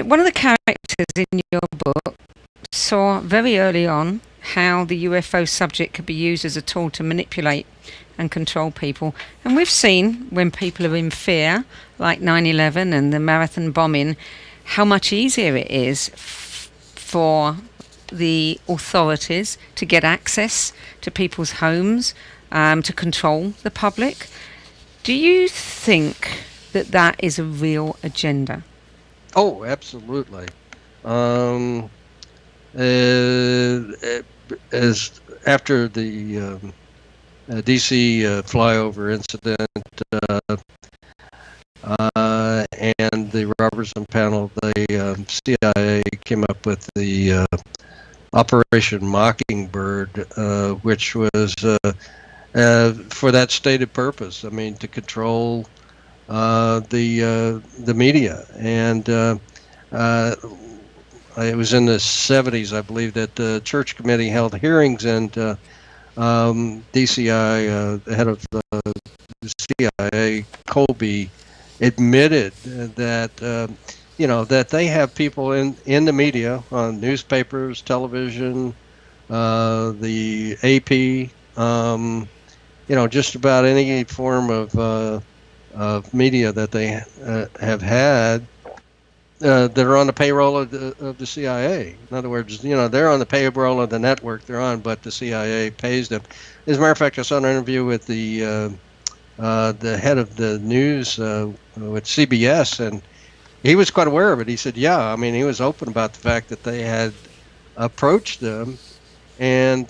one of the characters in your book saw very early on how the UFO subject could be used as a tool to manipulate and control people. And we've seen when people are in fear, like 9/11 and the marathon bombing, how much easier it is for the authorities to get access to people's homes, to control the public. Do you think that that is a real agenda? Oh, absolutely. Um, as after the DC flyover incident and the Robertson panel, the CIA came up with the Operation Mockingbird, which was for that stated purpose. I mean, to control the media, and it was in the 70s, I believe, that the Church Committee held hearings, and DCI, the head of the CIA, Colby, admitted that that they have people in the media, on newspapers, television, the AP, just about any form of media that they have had, that are on the payroll of the CIA. In other words, they're on the payroll of the network they're on, but the CIA pays them. As a matter of fact, I saw an interview with the head of the news with CBS, and he was quite aware of it. He said, yeah, I mean, he was open about the fact that they had approached them, and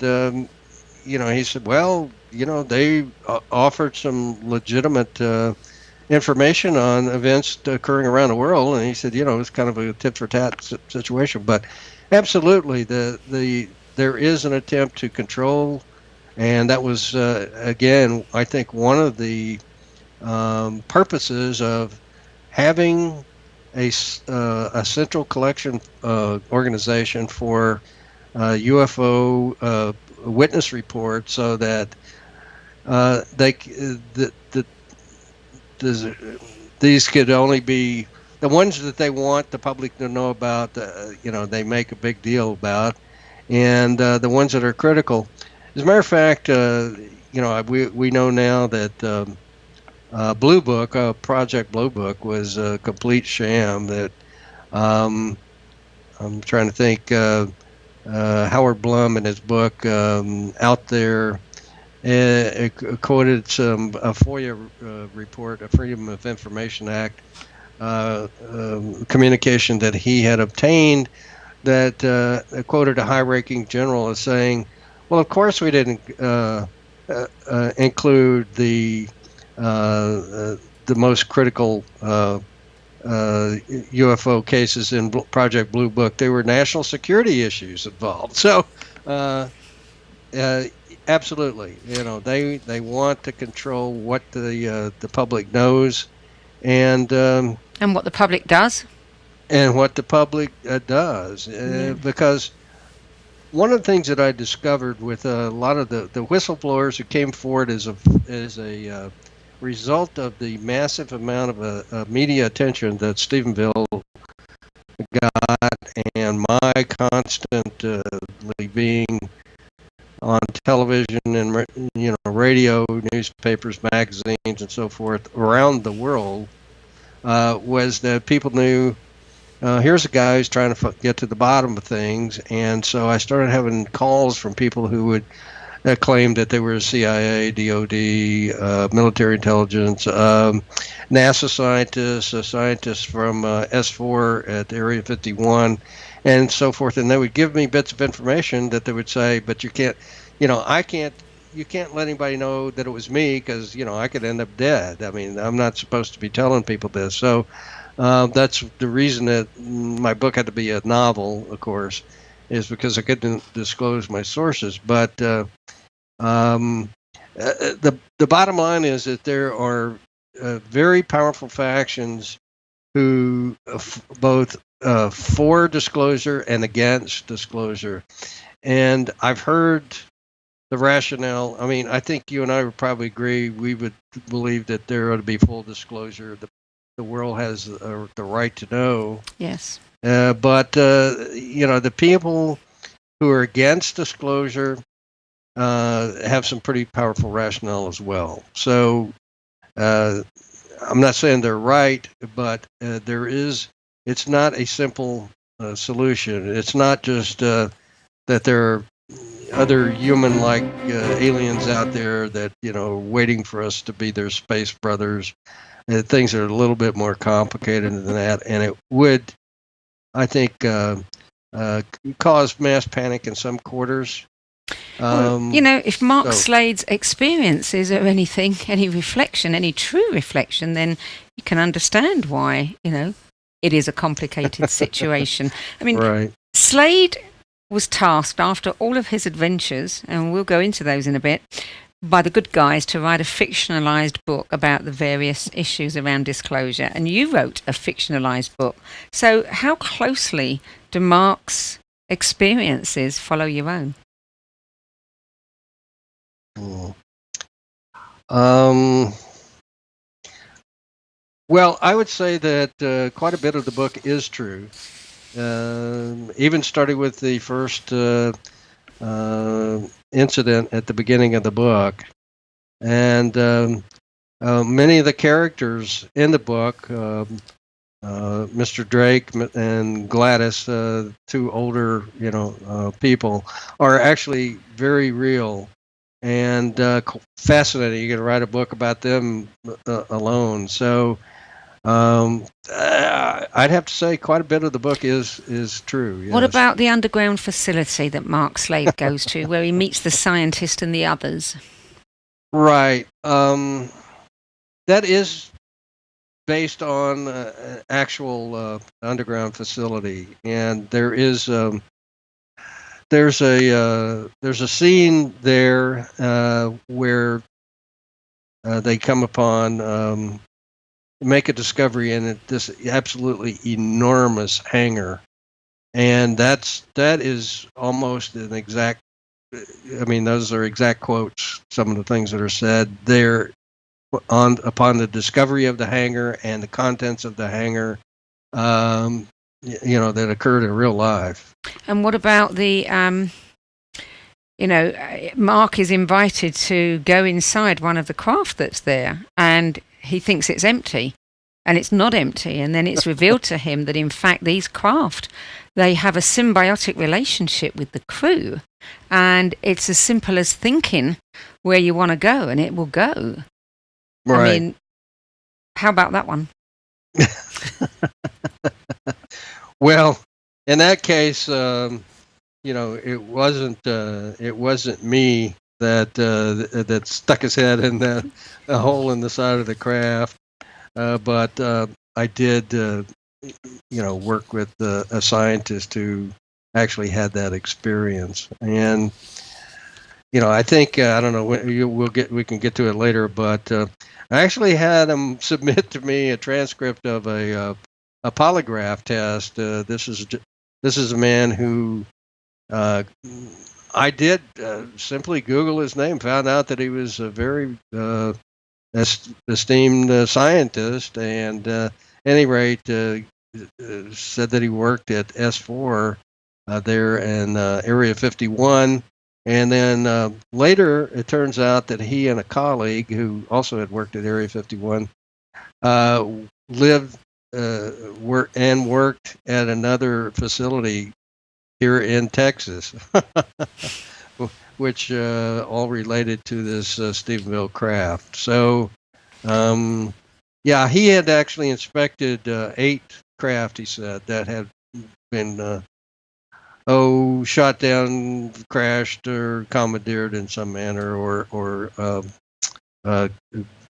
he said, well, they offered some legitimate information on events occurring around the world, and he said, it's kind of a tit for tat situation. But absolutely, there is an attempt to control, and that was again, I think, one of the purposes of having a central collection organization for UFO witness reports, so that these could only be the ones that they want the public to know about. They make a big deal about, and the ones that are critical. As a matter of fact, we know now that Blue Book, Project Blue Book, was a complete sham. That I'm trying to think. Howard Blum, in his book Out There, quoted a FOIA report, a Freedom of Information Act communication that he had obtained, that quoted a high-ranking general as saying, well, of course we didn't include the most critical UFO cases in Project Blue Book. There were national security issues involved. So absolutely, they want to control what the public knows, and what the public does, because one of the things that I discovered with a lot of the whistleblowers who came forward as a result of the massive amount of media attention that Stephenville got, and my constantly being on television and radio, newspapers, magazines, and so forth around the world, was that people knew, here's a guy who's trying to get to the bottom of things. And so I started having calls from people who would claim that they were CIA, DOD, military intelligence, NASA scientists from S4 at Area 51, and so forth. And they would give me bits of information that they would say, but you can't, you can't let anybody know that it was me, because, I could end up dead. I mean, I'm not supposed to be telling people this. So that's the reason that my book had to be a novel, of course, is because I couldn't disclose my sources. But the bottom line is that there are very powerful factions who both for disclosure and against disclosure. And I've heard the rationale. I mean, I think you and I would probably agree. We would believe that there ought to be full disclosure. The world has the right to know. Yes. But the people who are against disclosure have some pretty powerful rationale as well. So I'm not saying they're right, but it's not a simple solution. It's not just that there are other human-like aliens out there that waiting for us to be their space brothers. Things are a little bit more complicated than that, and it would, I think, cause mass panic in some quarters. Well, if Marc Slade's experiences are anything, any reflection, any true reflection, then you can understand why, it is a complicated situation. I mean, right. Slade was tasked after all of his adventures, and we'll go into those in a bit, by the good guys to write a fictionalized book about the various issues around disclosure. And you wrote a fictionalized book. So how closely do Marc's experiences follow your own? Well, I would say that quite a bit of the book is true. Even starting with the first incident at the beginning of the book. And many of the characters in the book, Mr. Drake and Gladys, two older, people, are actually very real and fascinating. You can write a book about them alone. So I'd have to say quite a bit of the book is true. Yes. What about the underground facility that Marc Slade goes to, where he meets the scientist and the others? Right. That is based on an actual underground facility, and there's a scene there where they come upon make a discovery in this absolutely enormous hangar, and that is almost an exact. I mean, those are exact quotes. Some of the things that are said there upon the discovery of the hangar and the contents of the hangar, that occurred in real life. And what about the, Marc is invited to go inside one of the craft that's there, and he thinks it's empty. And it's not empty, and then it's revealed to him that in fact these craft, they have a symbiotic relationship with the crew, and it's as simple as thinking where you want to go and it will go. Right. I mean, how about that one? Well, in that case, it wasn't me that stuck his head in a hole in the side of the craft. But I did, work with a scientist who actually had that experience, and I think I don't know. We can get to it later, but I actually had him submit to me a transcript of a polygraph test. This is a man who I did simply Google his name, found out that he was a very esteemed scientist, and at any rate said that he worked at S4 there in Area 51, and then later it turns out that he and a colleague who also had worked at Area 51 lived worked at another facility here in Texas, which all related to this Stephenville craft. So, he had actually inspected 8 craft, he said, that had been, shot down, crashed, or commandeered in some manner, or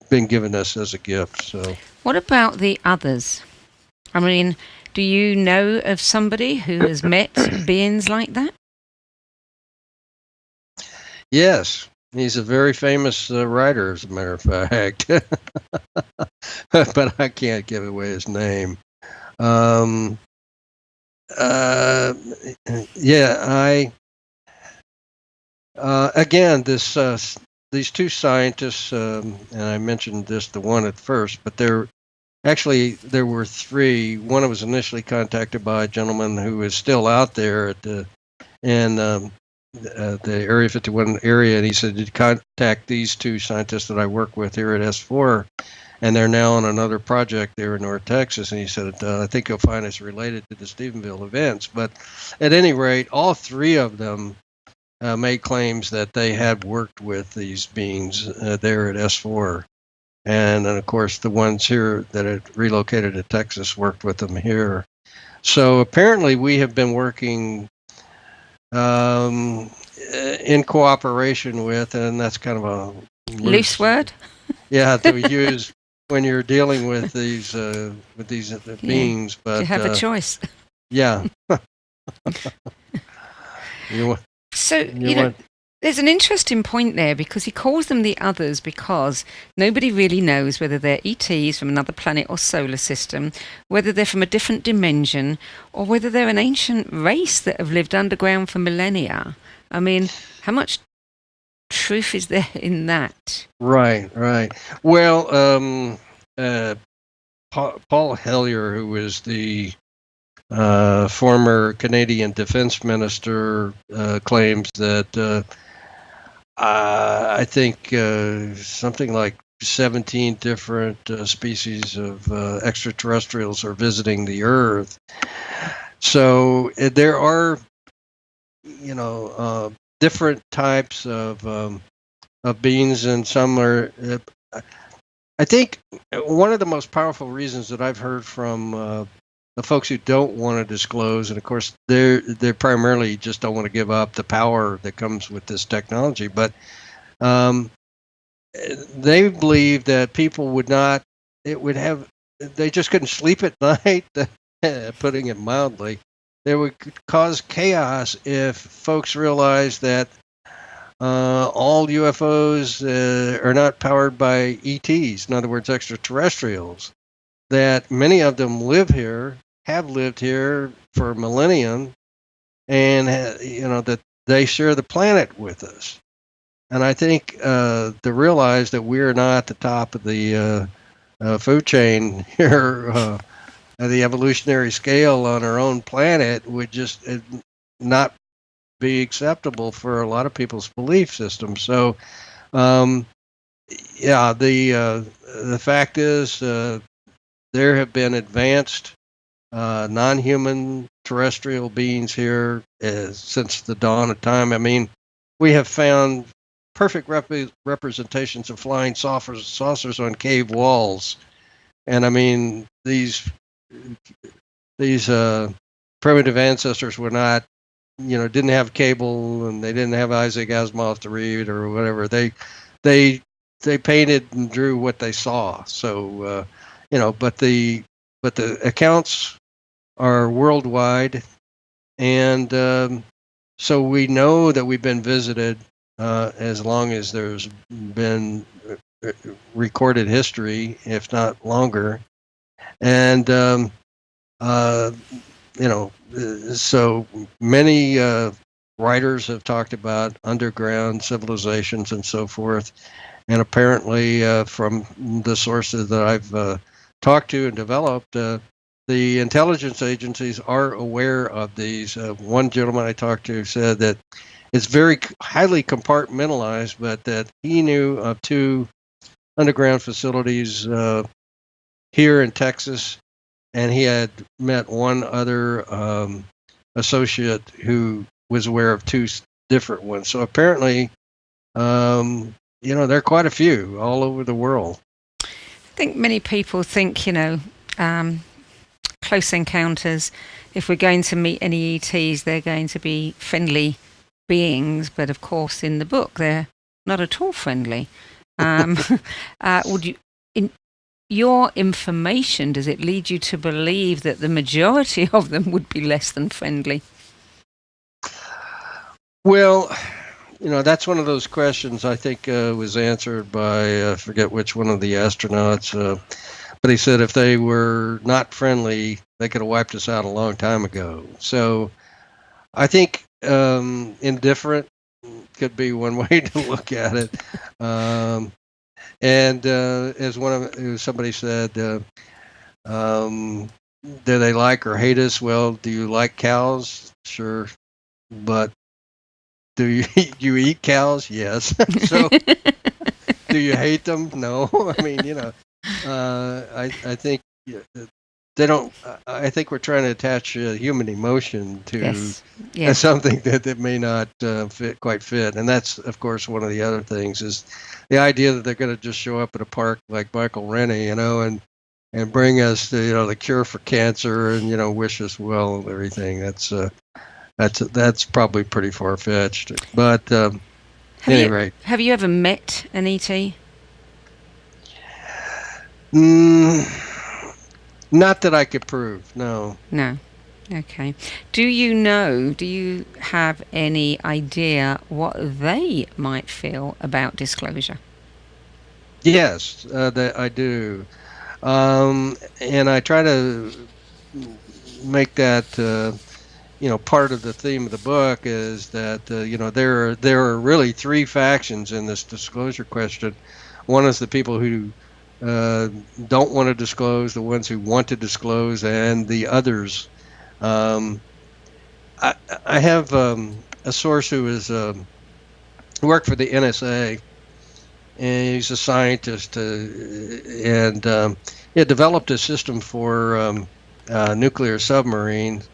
been given us as a gift. So, what about the others? I mean, do you know of somebody who has met beings like that? Yes, he's a very famous writer, as a matter of fact, but I can't give away his name. Again, these two scientists, and I mentioned the one at first, but they're Actually, there were three. One was initially contacted by a gentleman who is still out there at the Area 51 area, and he said to contact these two scientists that I work with here at S4, and they're now on another project there in North Texas. And he said, I think you'll find it's related to the Stephenville events. But at any rate, all three of them made claims that they had worked with these beings there at S4. And then, of course, the ones here that had relocated to Texas worked with them here. So apparently we have been working in cooperation with, and that's kind of a Loose word. Yeah, to use when you're dealing with these beings. But you have a choice. Yeah. There's an interesting point there, because he calls them the others because nobody really knows whether they're ETs from another planet or solar system, whether they're from a different dimension, or whether they're an ancient race that have lived underground for millennia. I mean, how much truth is there in that? Right. Well, Paul Hellyer, who was the former Canadian Defense Minister, claims that I think something like 17 different species of extraterrestrials are visiting the Earth. So there are, different types of beings, and some are. I think one of the most powerful reasons that I've heard from the folks who don't want to disclose, and of course they're primarily just don't want to give up the power that comes with this technology, but they believe that people would not. They just couldn't sleep at night. Putting it mildly, they would cause chaos if folks realized that all UFOs are not powered by ETs, in other words, extraterrestrials. That many of them have lived here for a millennium, and that they share the planet with us. And I think to realize that we're not at the top of the food chain here, the evolutionary scale on our own planet, would just not be acceptable for a lot of people's belief system. So, the fact is, there have been advanced non-human terrestrial beings here since the dawn of time. I mean, we have found perfect representations of flying saucers on cave walls, and I mean these primitive ancestors were not, didn't have cable, and they didn't have Isaac Asimov to read or whatever. They painted and drew what they saw. So but the accounts are worldwide, and so we know that we've been visited as long as there's been recorded history, if not longer, and so many writers have talked about underground civilizations and so forth, and apparently from the sources that I've talked to and developed, the intelligence agencies are aware of these. One gentleman I talked to said that it's very highly compartmentalized, but that he knew of two underground facilities here in Texas, and he had met one other associate who was aware of two different ones. So apparently, there are quite a few all over the world. I think many people think, close encounters, if we're going to meet any ETs, they're going to be friendly beings. But of course, in the book, they're not at all friendly. Would you, in your information, does it lead you to believe that the majority of them would be less than friendly? Well, that's one of those questions I think was answered by, I forget which one of the astronauts, but he said if they were not friendly, they could have wiped us out a long time ago. So I think indifferent could be one way to look at it. And as somebody said, Um, do they like or hate us? Well, do you like cows? Sure, but do you you eat cows? Yes. So do you hate them? No. I mean, I think they don't. I think we're trying to attach human emotion to Yes. Yeah. something that may not quite fit, and that's of course one of the other things is the idea that they're going to just show up at a park like Michael Rennie, and bring us the cure for cancer and wish us well and everything. That's probably pretty far fetched, but Have any you rate. have you ever met an ET? Mm, not that I could prove. No. No. Okay. Do you have any idea what they might feel about disclosure? Yes, that I do. And I try to make that part of the theme of the book is that there are really three factions in this disclosure question. One is the people who uh, don't want to disclose, the ones who want to disclose, and the others. Um, I, I have a source who is worked for the NSA, and he's a scientist, and he had developed a system for nuclear submarines.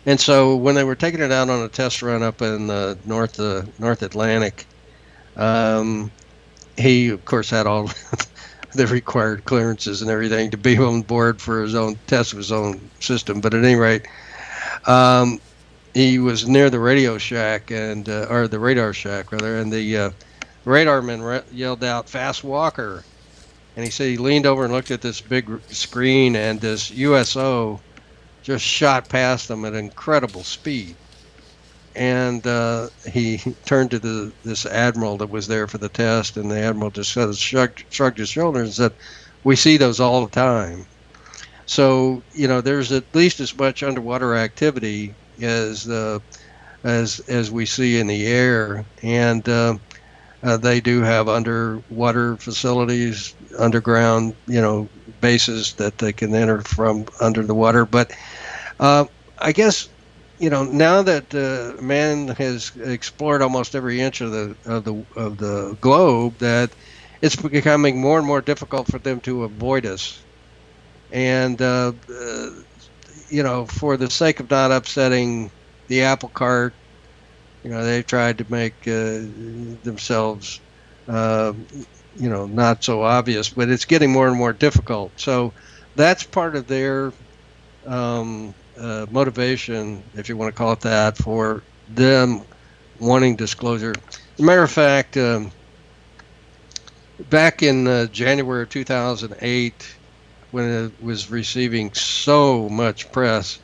And so when they were taking it out on a test run up in the North Atlantic, um, he of course had all the required clearances and everything to be on board for his own test of his own system. But at any rate, um, he was near the radio shack or the radar shack rather, and the radarman yelled out, "Fast walker!" And he said he leaned over and looked at this big screen, and this USO just shot past them at incredible speed. And he turned to this admiral that was there for the test, and the admiral just shrugged his shoulders and said, "We see those all the time." So there's at least as much underwater activity as we see in the air, and they do have underwater facilities, underground, bases that they can enter from under the water. But I guess now that man has explored almost every inch of the globe, that it's becoming more and more difficult for them to avoid us. And for the sake of not upsetting the apple cart, they've tried to make themselves, not so obvious, but it's getting more and more difficult. So that's part of their motivation, if you want to call it that, for them wanting disclosure. As a matter of fact, back in January of 2008, when it was receiving so much press,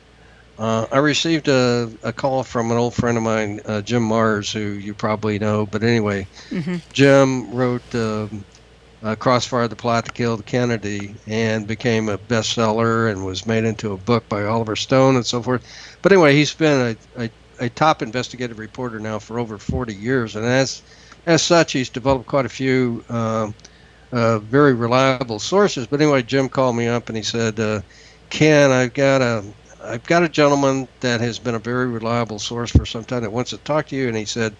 I received a call from an old friend of mine, Jim Mars, who you probably know. But anyway, Jim wrote Crossfire the Plot to Kill Kennedy and became a bestseller and was made into a book by Oliver Stone and so forth. But anyway, he's been a top investigative reporter now for over 40 years. And as such, he's developed quite a few very reliable sources. But anyway, Jim called me up and he said, Ken, I've got a gentleman that has been a very reliable source for some time that wants to talk to you. And he said,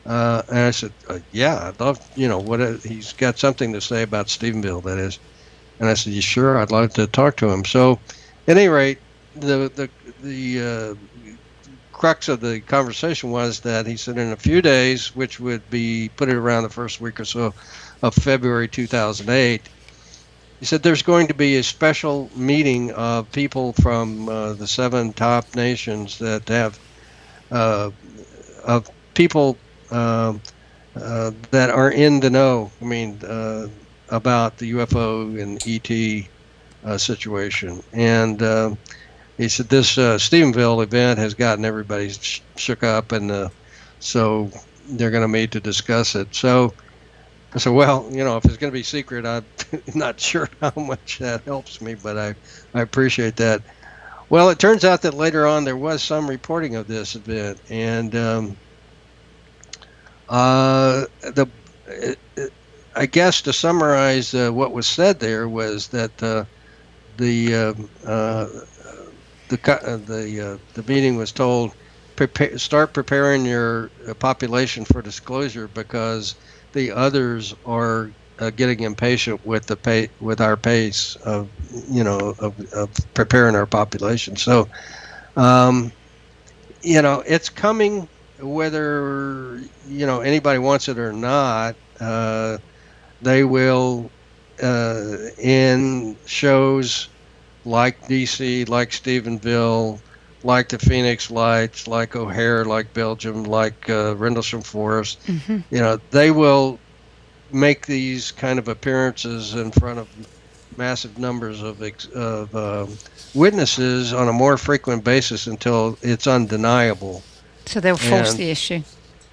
and I said, yeah, I'd love, he's got something to say about Stephenville, that is. And I said, you sure? I'd love to talk to him. So at any rate, the crux of the conversation was that he said in a few days, which would be put it around the first week or so of February 2008, he said there's going to be a special meeting of people from the 7 top nations that have of people that are in the know. I mean, about the UFO and ET situation. And he said this Stephenville event has gotten everybody shook up, and so they're going to meet to discuss it. So I said, well, if it's going to be secret, I'm not sure how much that helps me, but I appreciate that. Well, it turns out that later on there was some reporting of this event, and I guess to summarize what was said there was that the meeting was told, start preparing your population for disclosure because the others are getting impatient with with our pace of of preparing our population. So it's coming whether anybody wants it or not. They will in shows like DC, like Stephenville, like the Phoenix Lights, like O'Hare, like Belgium, like Rendlesham Forest. They will make these kind of appearances in front of massive numbers of witnesses on a more frequent basis until it's undeniable. So they'll force the issue.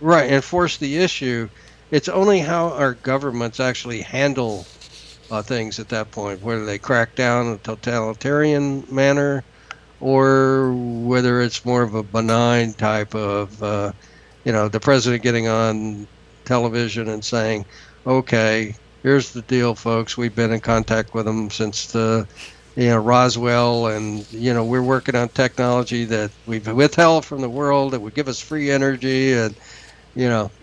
Right, and force the issue. It's only how our governments actually handle things at that point, whether they crack down in a totalitarian manner or whether it's more of a benign type of, the president getting on television and saying, okay, here's the deal, folks. We've been in contact with them since the, Roswell, and, we're working on technology that we've withheld from the world that would give us free energy. And,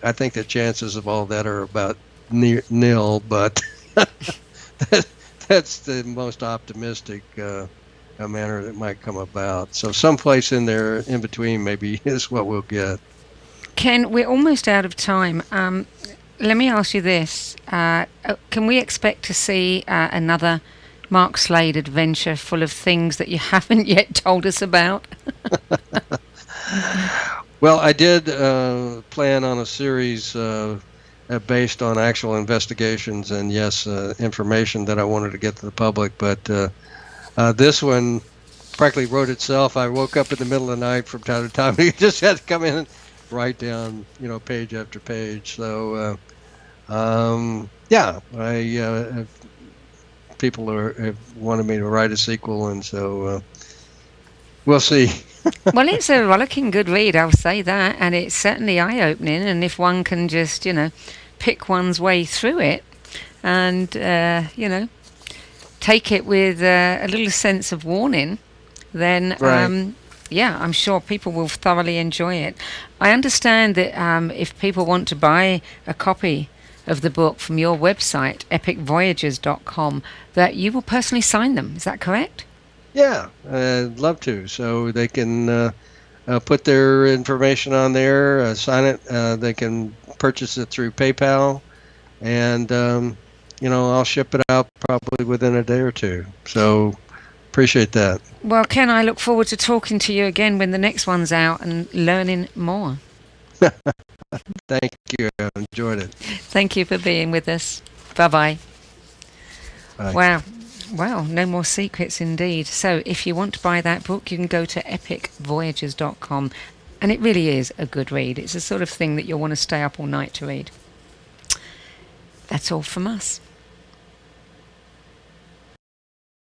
I think the chances of all that are about nil, but that's the most optimistic manner that might come about. So someplace in there in between maybe is what we'll get. Ken, we're almost out of time. Let me ask you this. Can we expect to see another Marc Slade adventure full of things that you haven't yet told us about? Well, I did plan on a series based on actual investigations and, yes, information that I wanted to get to the public. But this one practically wrote itself. I woke up in the middle of the night from time to time. You just had to come in and write down, page after page. So, people have wanted me to write a sequel, and so we'll see. Well, it's a rollicking good read, I'll say that, and it's certainly eye-opening, and if one can just, pick one's way through it and, take it with a little sense of warning, then, Right. I'm sure people will thoroughly enjoy it. I understand that if people want to buy a copy of the book from your website, epicvoyagers.com, that you will personally sign them. Is that correct? Yeah, I'd love to. So they can put their information on there, sign it. They can purchase it through PayPal, and I'll ship it out probably within a day or two. So appreciate that. Well, Ken, I look forward to talking to you again when the next one's out and learning more. Thank you. I enjoyed it. Thank you for being with us. Bye-bye. Bye. Wow. Well, no more secrets indeed. So if you want to buy that book, you can go to epicvoyagers.com, and it really is a good read. It's the sort of thing that you'll want to stay up all night to read. That's all from us.